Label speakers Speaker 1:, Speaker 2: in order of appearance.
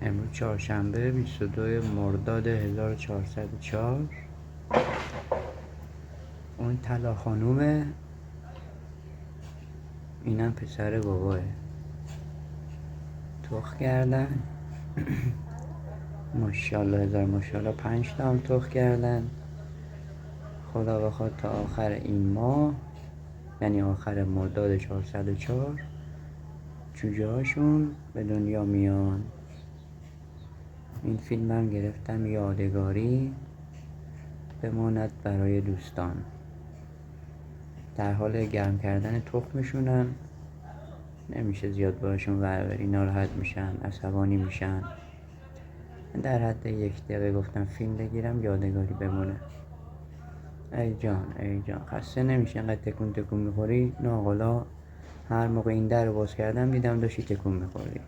Speaker 1: امروز چهارشنبه 22 مرداد 1404. اون طلا خانومه، اینم پسر باباه. تخ کردن ماشاءالله هزار ماشاءالله 5 تا هم تخ کردن. خدا بخواد تا آخر این ماه، یعنی آخر مرداد 404، جوجه هاشون به دنیا میان. این فیلم هم گرفتم یادگاری بماند برای دوستان. در حال گرم کردن تخمشونن، نمیشه زیاد باشون وربری، ناراحت میشن، عصبانی میشن. در حد 1 دقیقه گفتم فیلم بگیرم یادگاری بمونه. ای جان ای جان، خسته نمیشه انقدر تکون میخوری؟ ناقلا هر موقع این در رو باز کردم دیدم داشتی تکون میخوری.